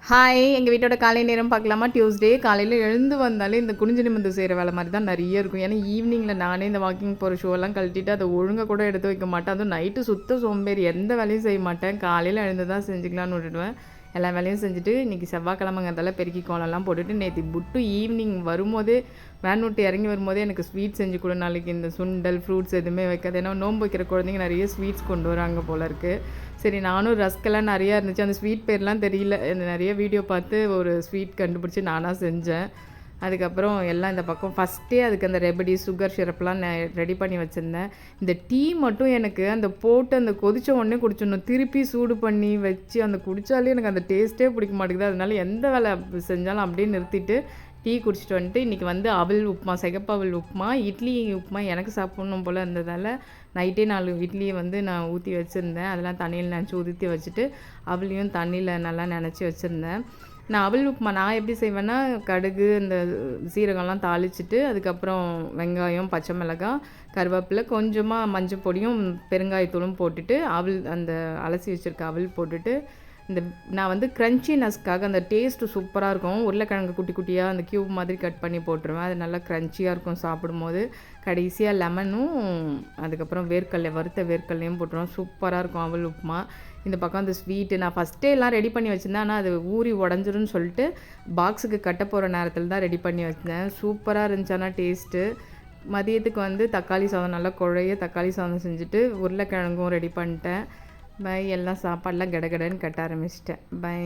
Hi எங்கள் வீட்டோட காலை நேரம் பார்க்கலாமா? டியூஸ்டே காலையில் எழுந்து வந்தாலே இந்த குனிஞ்சு நிமிர்ந்து செய்கிற வேலை மாதிரி தான் நிறைய இருக்கும். ஏன்னா ஈவினிங்கில் நானே இந்த வாக்கிங் போகிற ஷூவெல்லாம் கழட்டிட்டு அதை ஒழுங்காக கூட எடுத்து வைக்க மாட்டேன். அதுவும் நைட்டு சுத்த சோம்பேறி, எந்த வேலையும் செய்ய மாட்டேன். காலையில் எழுந்து தான் செஞ்சுக்கலான்னு விட்டுடுவேன். எல்லா வேலையும் செஞ்சுட்டு இன்றைக்கி செவ்வாய்க்கிழமைங்கிறதால பெருக்கி கோலம்லாம் போட்டுட்டு நேற்று புட்டு ஈவினிங் வரும்போதே வேன் விட்டு இறங்கி வரும்போதே எனக்கு ஸ்வீட் செஞ்சு கொடு, நாளைக்கு இந்த சுண்டல் ஃப்ரூட்ஸ் எதுவுமே வைக்காது. ஏன்னா நோன்பு வைக்கிற குழந்தைங்க நிறைய ஸ்வீட்ஸ் கொண்டு வராங்க போல இருக்குது. சரி, நானும் ரஸ்கெல்லாம் நிறையா இருந்துச்சு, அந்த ஸ்வீட் பேர்லாம் தெரியல, நிறைய வீடியோ பார்த்து ஒரு ஸ்வீட் கண்டுபிடிச்சி நானாக செஞ்சேன். அதுக்கப்புறம் எல்லாம் இந்த பக்கம் ஃபஸ்ட்டே அதுக்கு அந்த ரெபடி சுகர் சிரப்லாம் ரெடி பண்ணி வச்சுருந்தேன். இந்த டீ மட்டும் எனக்கு அந்த போட்டு அந்த கொதித்த உடனே குடிச்சிடணும். திருப்பி சூடு பண்ணி வச்சு அந்த குடித்தாலே எனக்கு அந்த டேஸ்ட்டே பிடிக்க மாட்டேங்குது. அதனால எந்த வேலை செஞ்சாலும் அப்படியே நிறுத்திட்டு டீ குடிச்சிட்டு வந்துட்டு இன்றைக்கி வந்து அவல் உப்புமா, சிகப்பு அவல் உப்புமா, இட்லி உப்புமா எனக்கு சாப்பிட்ணும் போல் இருந்ததால் நைட்டே 4 இட்லியை வந்து நான் ஊற்றி வச்சுருந்தேன். அதெல்லாம் தண்ணியில் நினச்சி ஊற்றி வச்சுட்டு அவளையும் தண்ணியில் நல்லா நினச்சி வச்சுருந்தேன். நான் அவல் உப்புமா நான் எப்படி செய்வேன்னா, கடுகு இந்த சீரகம்லாம் தாளிச்சிட்டு அதுக்கப்புறம் வெங்காயம், பச்சை மிளகாய், கருவேப்பிலை, கொஞ்சமாக மஞ்சள் பொடியும் பெருங்காயத்தூளும் போட்டுட்டு அவல் அந்த அலசி வச்சுருக்க அவல் போட்டுட்டு இந்த நான் வந்து க்ரன்ச்சினஸ்க்காக அந்த டேஸ்ட்டு சூப்பராக இருக்கும். உருளைக்கிழங்கு குட்டி குட்டியாக அந்த க்யூப் மாதிரி கட் பண்ணி போட்டுருவேன். அது நல்லா க்ரன்ச்சியாக இருக்கும் சாப்பிடும்போது. கடைசியாக லெமனும் அதுக்கப்புறம் வேர்க்கடலை, வறுத்த வேர்க்கடலையும் போட்டுருவேன். சூப்பராக இருக்கும் அவல் உப்புமா. இந்த பக்கம் அந்த ஸ்வீட்டு நான் ஃபஸ்ட்டே எல்லாம் ரெடி பண்ணி வச்சுருந்தேன். ஆனால் அது ஊறி உடஞ்சிரும்னு சொல்லிட்டு பாக்ஸுக்கு கட்ட போகிற நேரத்தில் தான் ரெடி பண்ணி வச்சேன். சூப்பராக இருந்துச்சு ஆனால் டேஸ்ட்டு. மதியத்துக்கு வந்து தக்காளி சாதம், நல்லா குழைய தக்காளி சாதம் செஞ்சுட்டு உருளைக்கிழங்கும் ரெடி பண்ணிட்டேன். பை. எல்லாம் சாப்பாடெலாம் கடகடன்னு கட்ட ஆரம்பிச்சிட்டேன். பை.